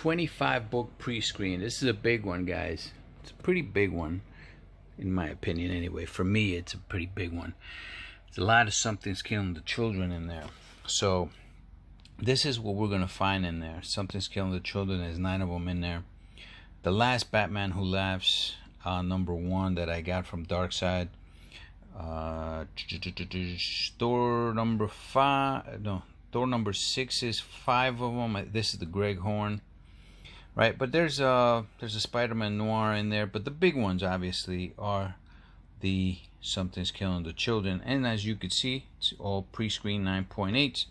25 book pre-screen. This is a big one, guys. It's a pretty big one, in my opinion anyway. For me, it's a pretty big one. There's a lot of Something's Killing the Children in there. So this is what we're going to find in there. Something's Killing the Children. There's 9 of them in there. The Last Batman Who Laughs, number 1 that I got from Darkside. Store number 5, no, door number 6 is 5 of them. This is the Greg Horn, right? But there's a Spider-Man Noir in there, but the big ones obviously are the Something's Killing the Children. And as you can see, it's all pre-screen 9.8.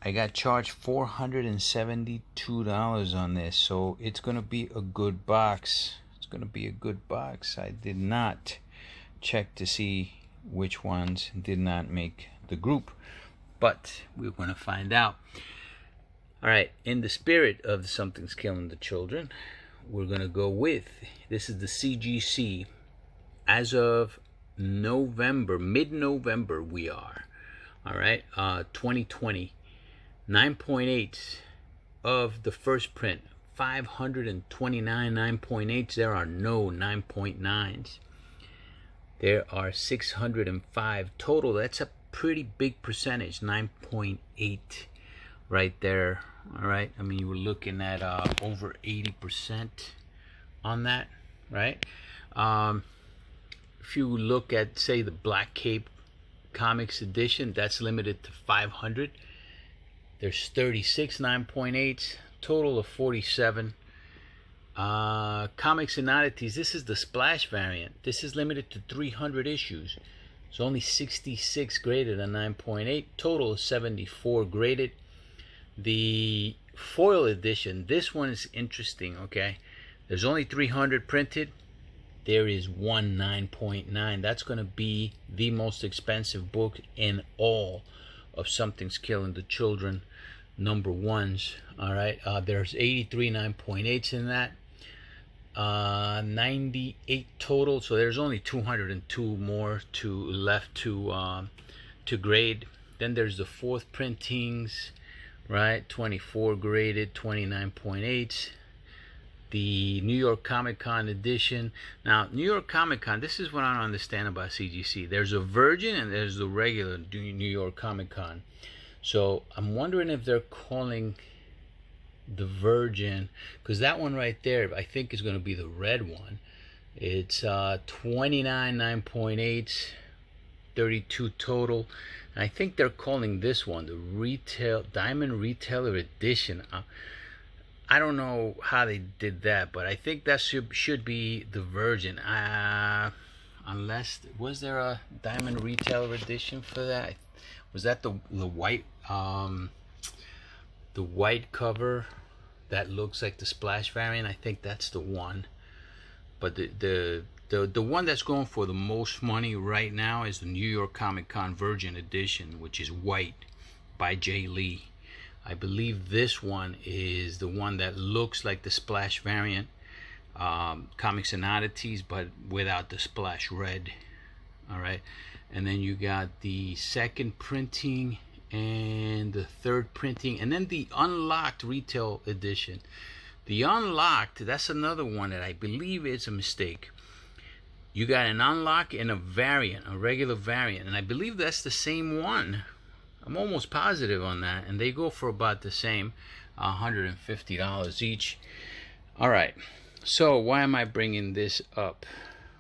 I got charged $472 on this, so it's gonna be a good box. It's gonna be a good box. I did not check to see which ones did not make the group, but we're going to find out. All right, in the spirit of Something's Killing the Children, we're going to go with, this is the CGC as of November, mid-November we are, all right, 2020, 9.8 of the first print, 529 9.8s. There are no 9.9s. There are 605 total. That's a pretty big percentage, 9.8 right there. All right, I mean, you were looking at over 80% on that, right? If you look at, say, the Black Cape Comics edition, that's limited to 500. There's 36 9.8s, total of 47. Comics and Oddities, this is the Splash variant. This is limited to 300 issues. It's only 66 graded on 9.8. Total is 74 graded. The foil edition, this one is interesting, okay? There's only 300 printed. There is one 9.9. That's going to be the most expensive book in all of Something's Killing the Children number 1s. All right, there's 83 9.8s in that. 98 total, so there's only 202 more left to grade. Then there's the 4th printings, right? 24 graded, 29.8. The New York Comic Con edition. Now, New York Comic Con, this is what I don't understand about CGC. There's a Virgin and there's the regular New York Comic Con. So I'm wondering if they're calling the Virgin, because that one right there I think is going to be the red one. It's 29 9.8, 32 total, and I think they're calling this one the retail Diamond Retailer Edition. I don't know how they did that, but I think that should be the Virgin, unless, was there a Diamond Retailer Edition for that? Was that the white cover that looks like the Splash variant? I think that's the one. But the one that's going for the most money right now is the New York Comic Con Virgin edition, which is white by Jay Lee. I believe this one is the one that looks like the Splash variant, Comics and Oddities, but without the Splash red. All right, and then you got the 2nd printing and the 3rd printing, and then the unlocked retail edition. The unlocked, that's another one that I believe is a mistake. You got an unlock and a variant, a regular variant, and I believe that's the same one. I'm almost positive on that, and they go for about the same, $150 each. All right, so why am I bringing this up,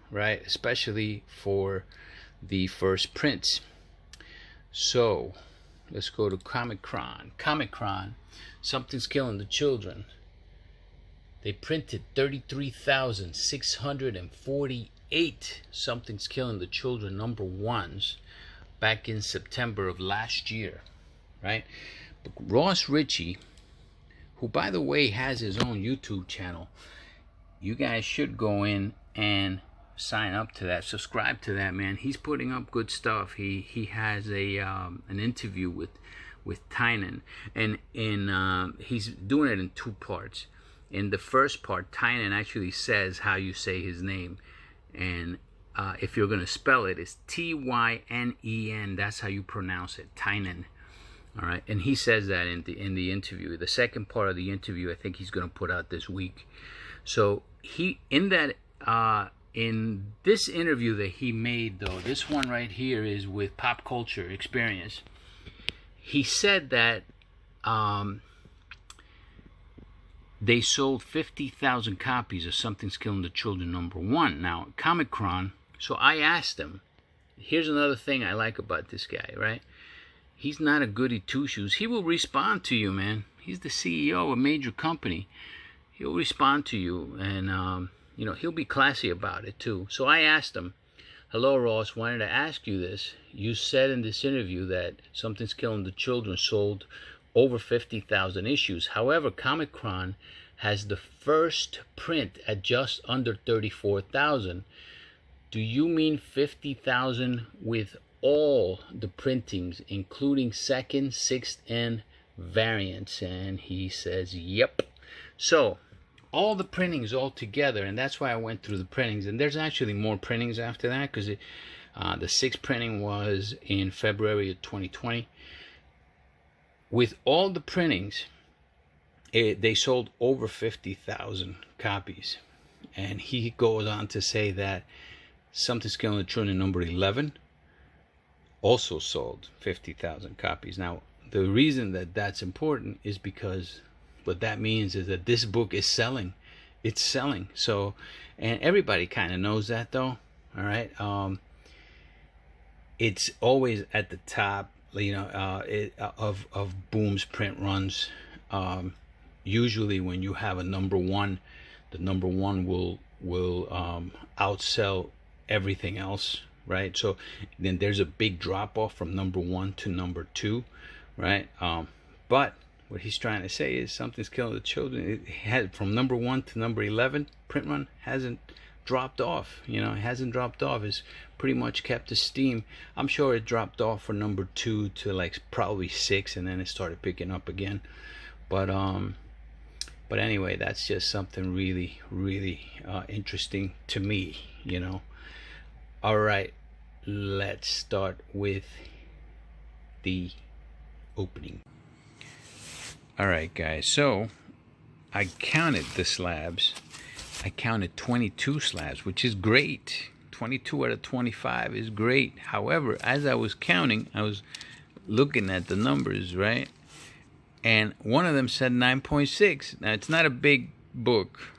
right? Especially for the first prints. So let's go to Comic-Con. Something's Killing the Children. They printed 33,648 Something's Killing the Children number 1s back in September of last year, right? But Ross Richie, who by the way has his own YouTube channel, you guys should go in and sign up to that, subscribe to that, man. He's putting up good stuff. He has a an interview with Tynan, and he's doing it in 2 parts. In the first part, Tynan actually says how you say his name, and if you're gonna spell it, it's Tynen. That's how you pronounce it, Tynan. All right, and he says that in the interview. The second part of the interview, I think he's going to put out this week. So he in this interview that he made, though, this one right here is with Pop Culture Experience. He said that they sold 50,000 copies of Something's Killing the Children #1. Now, Comic-Con. So I asked him. Here's another thing I like about this guy, right? He's not a goody two-shoes. He will respond to you, man. He's the CEO of a major company. He'll respond to you, and you know, he'll be classy about it too. So I asked him, "Hello, Ross. Wanted to ask you this. You said in this interview that Something's Killing the Children sold over 50,000 issues. However, Comic-Con has the first print at just under 34,000. Do you mean 50,000 with all the printings, including second, sixth, and variants?" And he says, "Yep." So all the printings all together, and that's why I went through the printings. And there's actually more printings after that, because the sixth printing was in February of 2020. With all the printings, they sold over 50,000 copies. And he goes on to say that Something's Killing the Children #11 also sold 50,000 copies. Now, the reason that that's important is because what that means is that this book is selling. It's selling. So, and everybody kind of knows that, though. All right. It's always at the top, you know, of Boom's print runs. Usually, when you have a #1, the #1 will outsell everything else, right? So then there's a big drop off from #1 to #2, right? But what he's trying to say is Something's Killing the Children, it had from #1 to #11 print run hasn't dropped off. You know, it hasn't dropped off. It's pretty much kept the steam. I'm sure it dropped off for #2 to like probably 6, and then it started picking up again. But anyway, that's just something really, really interesting to me, you know. All right, let's start with the opening. All right, guys, so I counted the slabs. I counted 22 slabs, which is great. 22 out of 25 is great. However, as I was counting, I was looking at the numbers, right? And one of them said 9.6. Now, it's not a big book,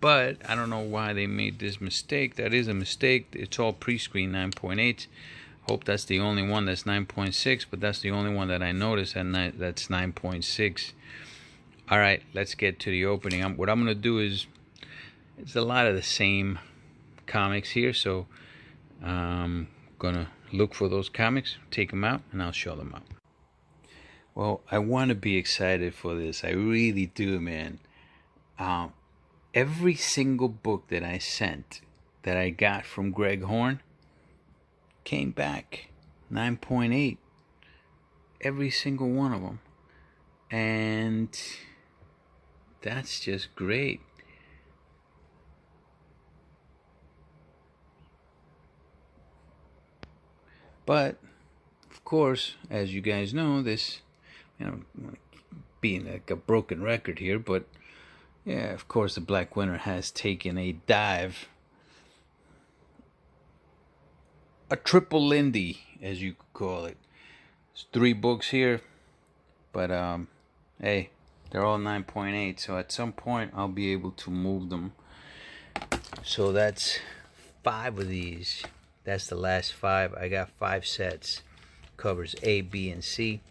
but I don't know why they made this mistake. That is a mistake. It's all pre-screen 9.8. Hope that's the only one that's 9.6, but that's the only one that I noticed, and that's 9.6. All right, let's get to the opening. What I'm going to do is, it's a lot of the same comics here, so I'm going to look for those comics, take them out, and I'll show them out. Well, I want to be excited for this. I really do, man. Every single book that I sent, that I got from Greg Horn, came back 9.8. Every single one of them. And that's just great. But of course, as you guys know, this, you know, being like a broken record here, but yeah, of course, the Black Winter has taken a dive. A triple Lindy, as you could call it. There's 3 books here, but hey, they're all 9.8, so at some point I'll be able to move them. So that's 5 of these. That's the last 5. I got 5 sets. Covers A, B, and C.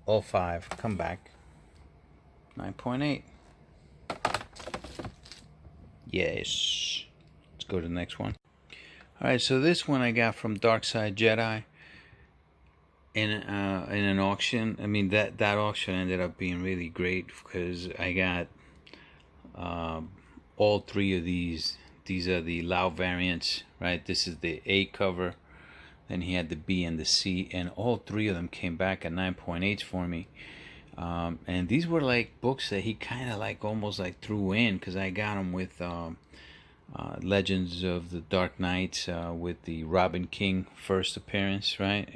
All 5 come back 9.8. Yes. Let's go to the next one. Alright, so this one I got from Dark Side Jedi in an auction. I mean, that auction ended up being really great because I got all 3 of these. These are the Lao variants, right? This is the A cover. Then he had the B and the C, and all 3 of them came back at 9.8s for me. And these were like books that he kind of like almost like threw in, because I got them with Legends of the Dark Knights with the Robin King first appearance, right?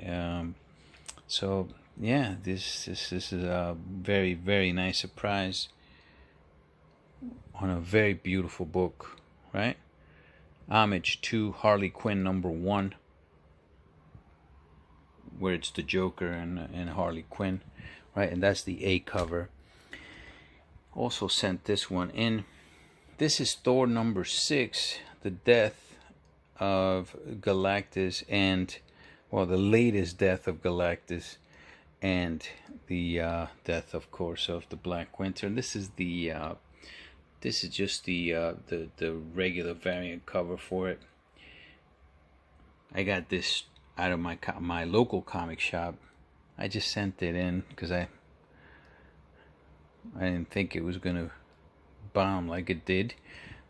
So yeah, this is a very, very nice surprise on a very beautiful book, right? Homage to Harley Quinn #1, where it's the Joker and Harley Quinn, right? And that's the A cover. Also sent this one in. This is Thor #6, the death of Galactus, and well, the latest death of Galactus, and the death, of course, of the Black Winter. And this is just the regular variant cover for it. I got this out of my local comic shop. I just sent it in because I didn't think it was gonna bomb like it did,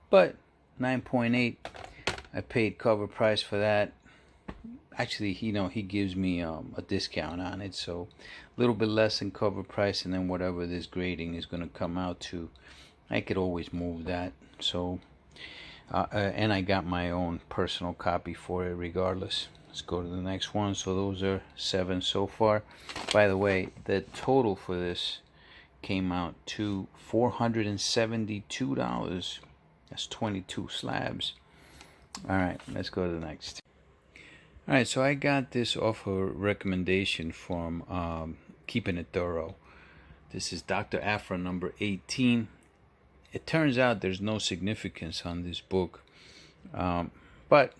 but 9.8. I paid cover price for that. Actually, he gives me a discount on it, so a little bit less than cover price, and then whatever this grading is going to come out to, I could always move that. So and I got my own personal copy for it regardless. Let's go to the next one. So those are 7 so far. By the way, the total for this came out to $472. That's 22 slabs. All right, let's go to the next. All right, so I got this off a recommendation from Keeping It Thorough. This is Dr. Afra #18. It turns out there's no significance on this book, but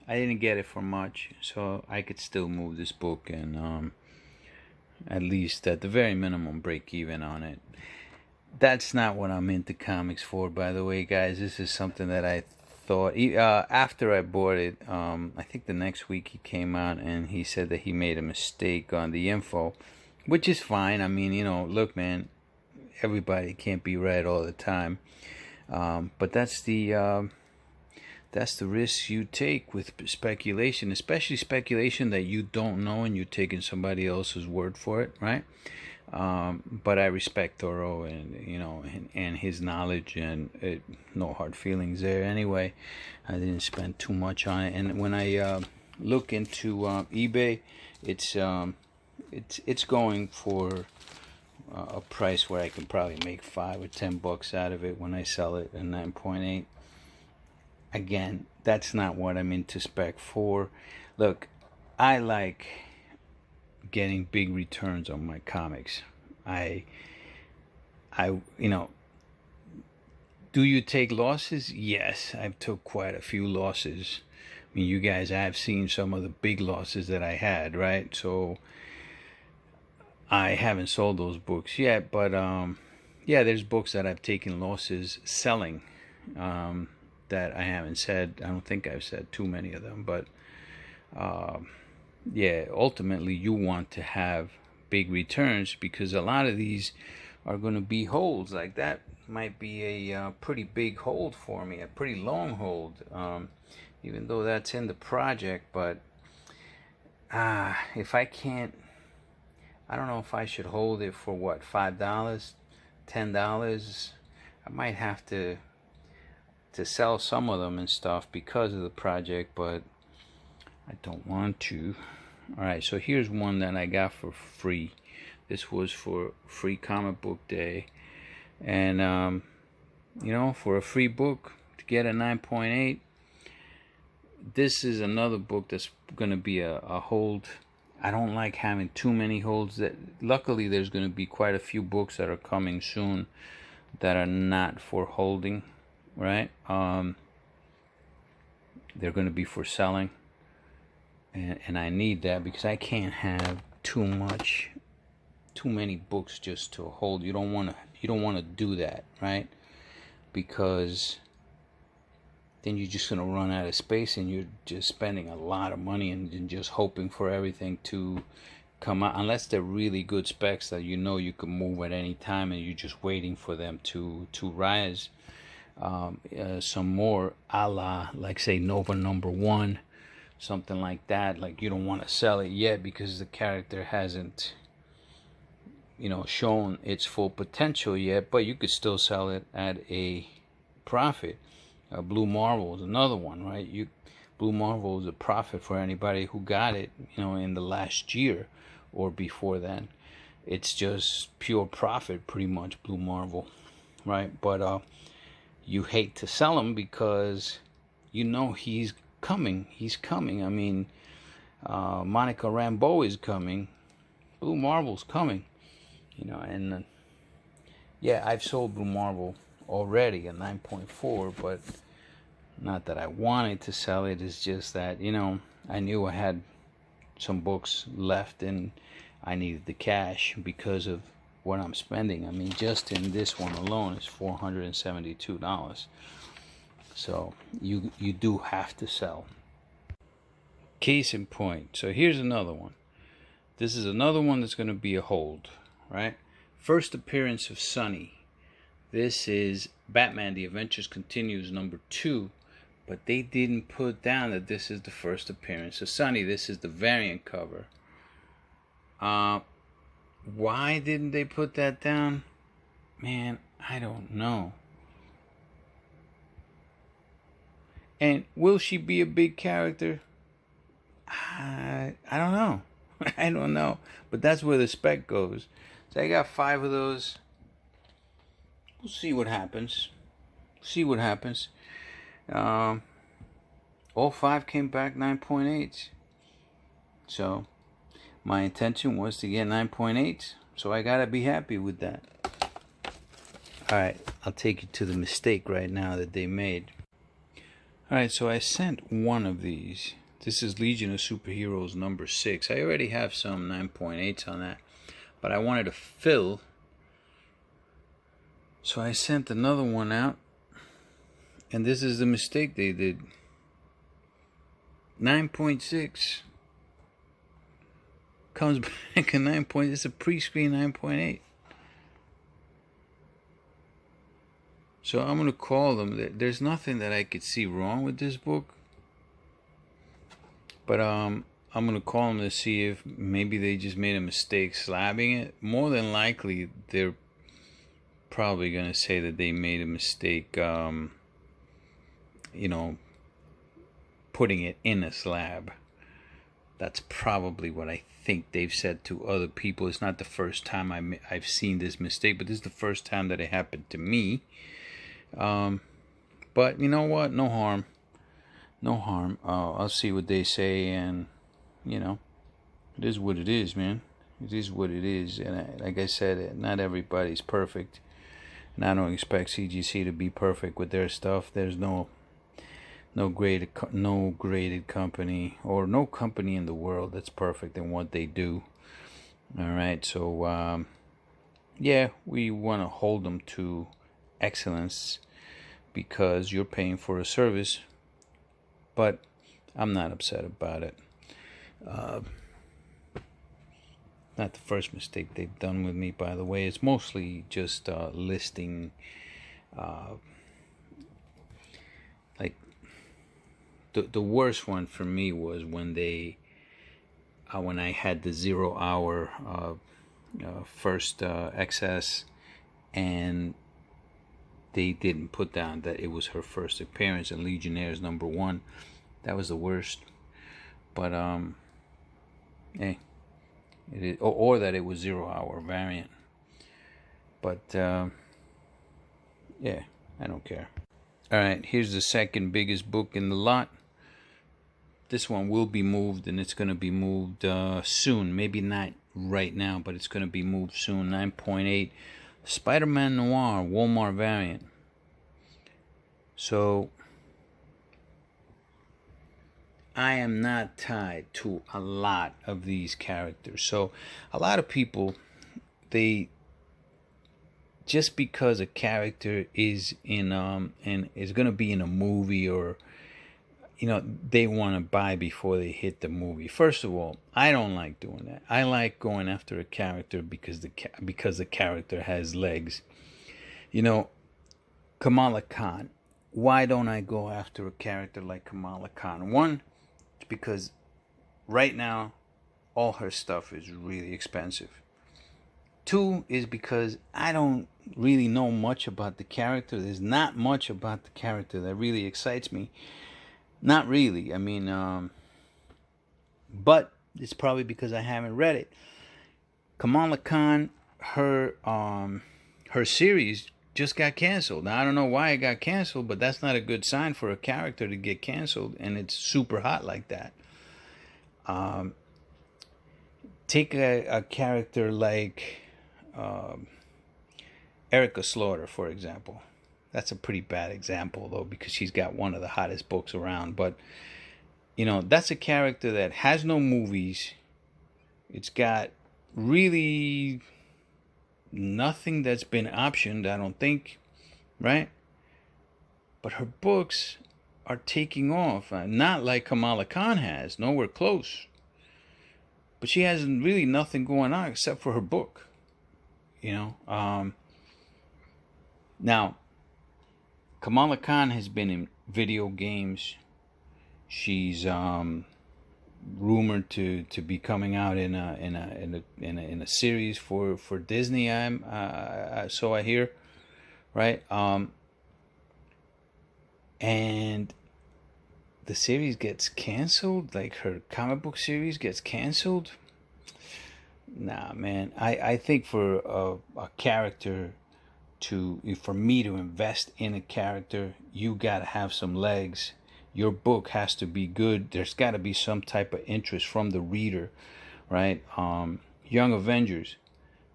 I didn't get it for much, so I could still move this book and at least at the very minimum break even on it. That's not what I'm into comics for, by the way, guys. This is something that I thought after I bought it. I think the next week he came out and he said that he made a mistake on the info, which is fine. I mean, look, man, everybody can't be right all the time, but that's the risk you take with speculation, especially speculation that you don't know and you're taking somebody else's word for it, right? But I respect Thoreau and his knowledge, and no hard feelings there. Anyway, I didn't spend too much on it. And when I look into eBay, it's going for a price where I can probably make $5 or $10 out of it when I sell it at 9.8. Again, that's not what I'm into spec for. Look, I like getting big returns on my comics. Do you take losses? Yes, I've took quite a few losses. I mean, you guys have seen some of the big losses that I had, right? So I haven't sold those books yet, but yeah, there's books that I've taken losses selling that I haven't said. I don't think I've said too many of them, but yeah, ultimately you want to have big returns because a lot of these are going to be holds. Like that might be a pretty big hold for me, a pretty long hold, even though that's in the project. But if I can't, I don't know if I should hold it for what, $5, $10. I might have to sell some of them and stuff because of the project, but I don't want to. Alright, so here's one that I got for free. This was for free comic book day, and for a free book to get a 9.8, this is another book that's gonna be a hold. I don't like having too many holds. That luckily there's gonna be quite a few books that are coming soon that are not for holding, right? They're gonna be for selling. And I need that because I can't have too many books just to hold. You don't want to do that, right? Because then you're just gonna run out of space, and you're just spending a lot of money and just hoping for everything to come out, unless they're really good specs that you can move at any time, and you're just waiting for them to rise some more, a la, like, say, Nova #1. Something like that. Like, you don't want to sell it yet because the character hasn't shown its full potential yet, but you could still sell it at a profit. Blue Marvel is another one, right? Blue Marvel is a profit for anybody who got it in the last year or before then. It's just pure profit, pretty much, Blue Marvel, right? But you hate to sell him because you know he's coming. He's coming. I mean, Monica Rambeau is coming. Blue Marvel's coming. And yeah, I've sold Blue Marvel already at 9.4, but not that I wanted to sell it. It's just that, I knew I had some books left and I needed the cash because of what I'm spending. I mean, just in this one alone is $472. So you do have to sell. Case in point. So here's another one. This is another one that's going to be a hold, right? First appearance of Sonny. This is Batman The Adventures Continues #2, but they didn't put down that this is the first appearance of Sonny. This is the variant cover. Why didn't they put that down? Man, I don't know. And will she be a big character? I don't know. I don't know. But that's where the spec goes. So I got 5 of those. We'll see what happens. All 5 came back 9.8. So my intention was to get 9.8. So I gotta be happy with that. Alright, I'll take you to the mistake right now that they made. Alright, so I sent one of these. This is Legion of Superheroes #6. I already have some 9.8s on that, but I wanted to fill. So I sent another one out, and this is the mistake they did. 9.6 comes back at 9. It's a pre-screen 9.8. So I'm gonna call them. There's nothing that I could see wrong with this book, but I'm gonna call them to see if maybe they just made a mistake slabbing it. More than likely, they're probably gonna say that they made a mistake. Putting it in a slab. That's probably what I think they've said to other people. It's not the first time I've seen this mistake, but this is the first time that it happened to me. But you know what? No harm. I'll see what they say, and it is what it is, man. It is what it is, and like I said, not everybody's perfect, and I don't expect CGC to be perfect with their stuff. There's no graded company, or no company in the world that's perfect in what they do. All right, so yeah, we want to hold them to excellence because you're paying for a service, but I'm not upset about it. Not the first mistake they've done with me, by the way. It's mostly just listing, like the worst one for me was when I had the 0 hour first excess, and they didn't put down that it was her first appearance in Legionnaires #1. That was the worst. But hey, it is, or that it was 0 hour variant. But yeah, I don't care. All right, here's the second biggest book in the lot. This one will be moved, and it's going to be moved soon. Maybe not right now, but it's going to be moved soon. 9.8, Spider-Man Noir, Walmart variant. So I am not tied to a lot of these characters. So a lot of people, they just because a character is in and is going to be in a movie, or they want to buy before they hit the movie. First of all, I don't like doing that. I like going after a character because the character has legs. Kamala Khan. Why don't I go after a character like Kamala Khan? One, it's because right now all her stuff is really expensive. Two is because I don't really know much about the character. There's not much about the character that really excites me. Not really. I mean, but it's probably because I haven't read it. Kamala Khan, her series just got canceled. Now I don't know why it got canceled, but that's not a good sign for a character to get canceled, and it's super hot like that. Take a character like Erica Slaughter, for example. That's a pretty bad example, though, because she's got one of the hottest books around. But, you know, that's a character that has no movies. It's got really nothing that's been optioned, I don't think, right? But her books are taking off. Not like Kamala Khan has, nowhere close. But she has really nothing going on except for her book, you know. Now, Kamala Khan has been in video games. She's rumored to be coming out in a series for Disney. So I hear, right? And the series gets canceled. Like her comic book series gets canceled. Nah, man. I think for a character for me to invest in a character, you gotta have some legs. Your book has to be good. There's got to be some type of interest from the reader, right? Young Avengers,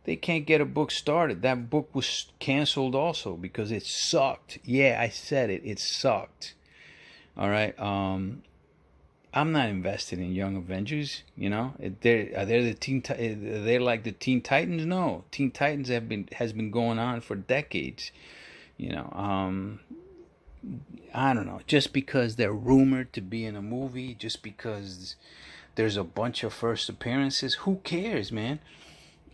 they can't get a book started. That book was canceled also because it sucked. Yeah, I said it. It sucked. All right. I'm not invested in Young Avengers. You know, they're like the Teen Titans. No, Teen Titans has been going on for decades. You know, I don't know. Just because they're rumored to be in a movie, just because there's a bunch of first appearances, who cares, man?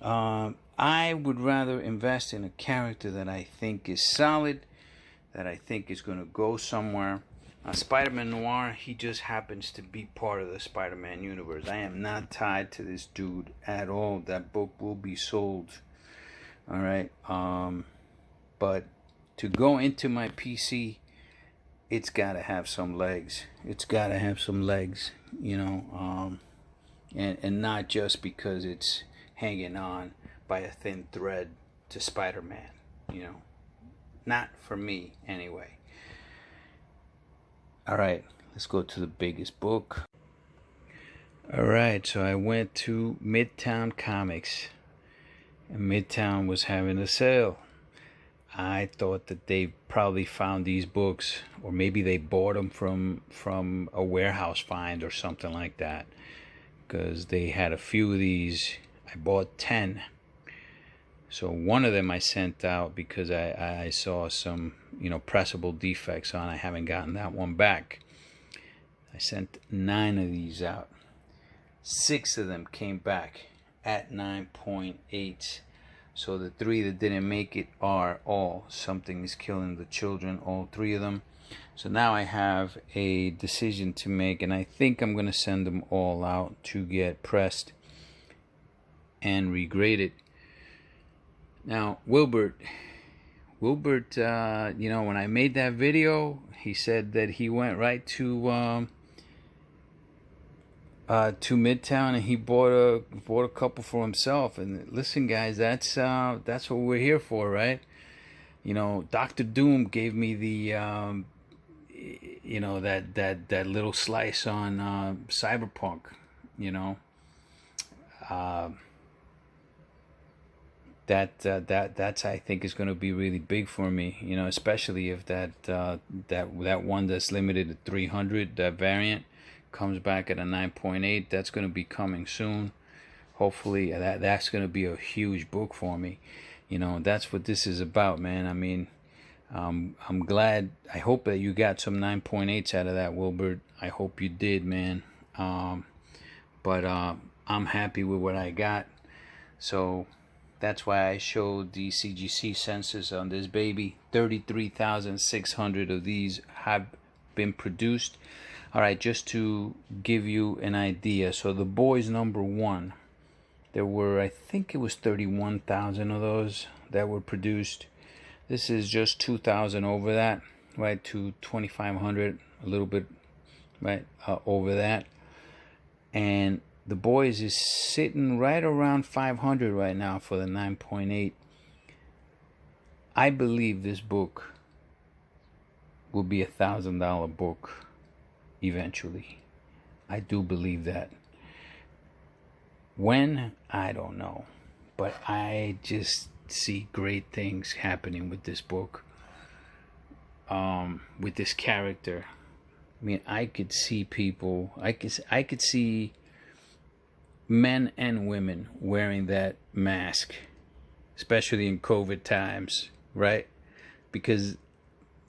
I would rather invest in a character that I think is solid, that I think is going to go somewhere. Spider-Man Noir, he just happens to be part of the Spider-Man universe. I am not tied to this dude at all. That book will be sold. All right. But to go into my PC, it's got to have some legs. It's got to have some legs, you know. And not just because it's hanging on by a thin thread to Spider-Man, you know. Not for me, anyway. All right, let's go to the biggest book. All right, so I went to Midtown Comics, and Midtown was having a sale. I thought that they probably found these books, or maybe they bought them from a warehouse find or something like that, because they had a few of these. I bought 10. So one of them I sent out because I saw some, you know, pressable defects on. I haven't gotten that one back. I sent 9 of these out. 6 of them came back at 9.8. So the 3 that didn't make it are all Something is Killing the Children, all 3 of them. So now I have a decision to make, and I think I'm going to send them all out to get pressed and regraded. Now, Wilbert, you know, when I made that video, he said that he went right to Midtown and he bought a couple for himself. And listen, guys, that's what we're here for, right? You know, Dr. Doom gave me the you know, that little slice on Cyberpunk, you know. That's I think is going to be really big for me, you know, especially if that one that's limited to 300, that variant, comes back at a 9.8. That's going to be coming soon. Hopefully that's going to be a huge book for me. You know, that's what this is about, man. I mean, I'm glad. I hope that you got some 9.8s out of that, Wilbert. I hope you did, man. But I'm happy with what I got. So that's why I showed the CGC census on this baby. 33,600 of these have been produced. All right, just to give you an idea. So the boys number 1, there were, I think it was 31,000 of those that were produced. This is just 2,000 over that, right, to 2,500, a little bit, right, over that. And the boys is sitting right around 500 right now for the 9.8. I believe this book will be $1,000 book eventually. I do believe that. When? I don't know. But I just see great things happening with this book. With this character. I mean, I could see people, I could see men and women wearing that mask, especially in COVID times, right? Because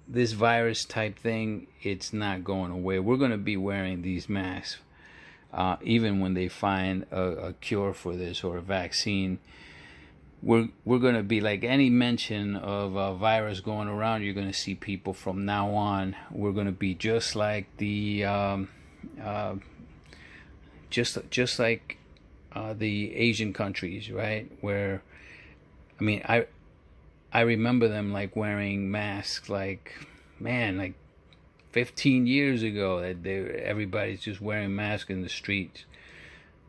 this virus type thing, it's not going away. We're going to be wearing these masks, even when they find a cure for this or a vaccine. We're going to be, like any mention of a virus going around, you're going to see people from now on. We're going to be just like the just like the Asian countries, right? Where, I mean, I remember them like wearing masks, like, man, like 15 years ago, that everybody's just wearing masks in the streets.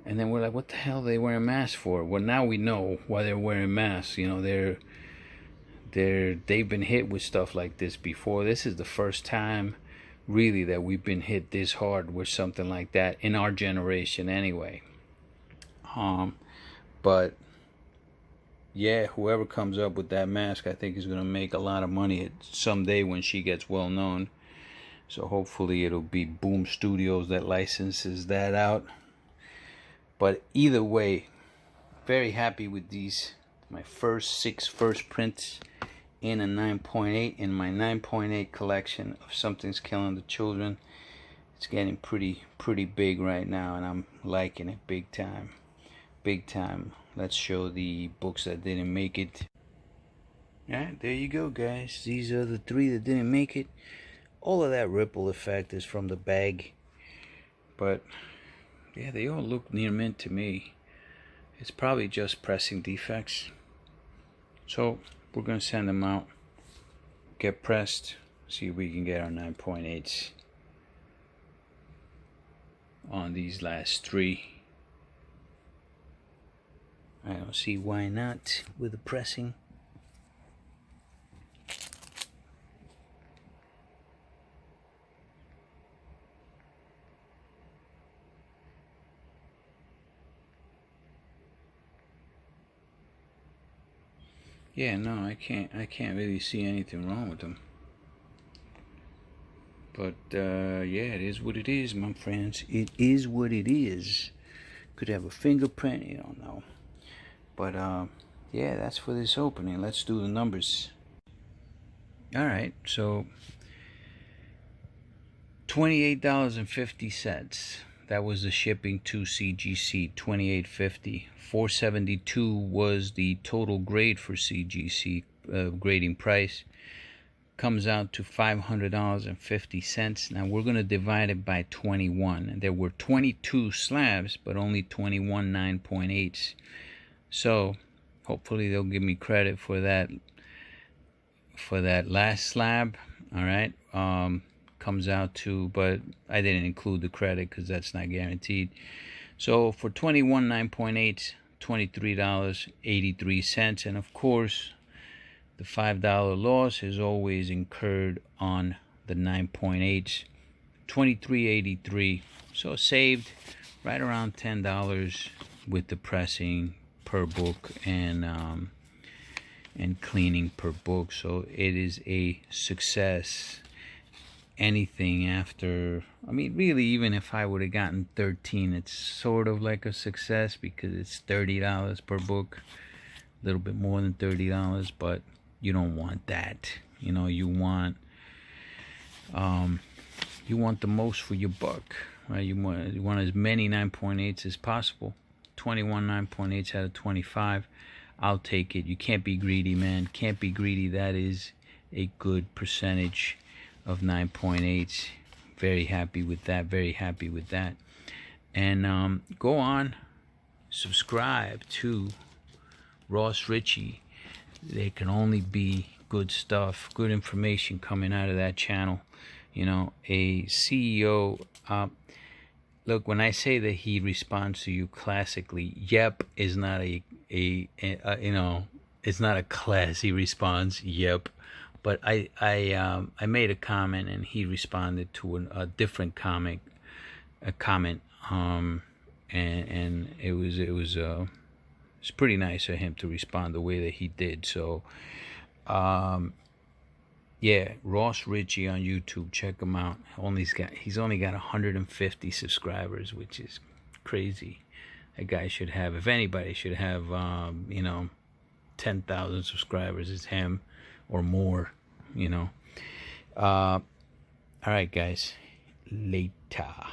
And then we're like, what the hell are they wearing masks for? Well, now we know why they're wearing masks. You know, they've been hit with stuff like this before. This is the first time, really, that we've been hit this hard with something like that in our generation, anyway. But yeah, whoever comes up with that mask, I think is going to make a lot of money someday when she gets well known. So hopefully it'll be Boom Studios that licenses that out. But either way, very happy with these. My six first prints in a 9.8 in my 9.8 collection of Something's Killing the Children. It's getting pretty big right now, and I'm liking it big time. Big time. Let's show the books that didn't make it. Alright, there you go, guys. These are the 3 that didn't make it. All of that ripple effect is from the bag. But yeah, they all look near mint to me. It's probably just pressing defects. So we're going to send them out, get pressed, see if we can get our 9.8s on these last 3. I don't see why not with the pressing. Yeah, no, I can't really see anything wrong with them. But yeah, it is what it is, my friends. It is what it is. Could have a fingerprint, you don't know. But yeah, that's for this opening. Let's do the numbers. Alright, so $28.50. That was the shipping to CGC, $28.50. $4.72 was the total grade for CGC grading price. Comes out to $500.50. Now we're going to divide it by 21. There were 22 slabs, but only 21 9.8s. So hopefully they'll give me credit for that last slab. All right. Comes out to, but I didn't include the credit because that's not guaranteed. So for 21 9.8s, $23.83, and of course the $5 loss is always incurred on the 9.8s, $23.83. So saved right around $10 with the pressing per book and cleaning per book. So it is a success. Anything after, I mean, really, even if I would have gotten 13, it's sort of like a success because it's $30 per book, a little bit more than $30, but you don't want that. You know, you want the most for your buck, right? You want as many 9.8s as possible. 21 9.8s out of 25, I'll take it. You can't be greedy, man. Can't be greedy. That is a good percentage of 9.8s. Very happy with that. Very happy with that. And go on, subscribe to Ross Richie. There can only be good stuff, good information coming out of that channel. You know, a CEO, Look, when I say that he responds to you classically, yep is not it's not a classy response. Yep, but I made a comment and he responded to a different comment, and it's pretty nice of him to respond the way that he did. So, yeah, Ross Richie on YouTube. Check him out. He's only got 150 subscribers, which is crazy. That guy should have, if anybody should have, 10,000 subscribers. It's him, or more. All right, guys. Later.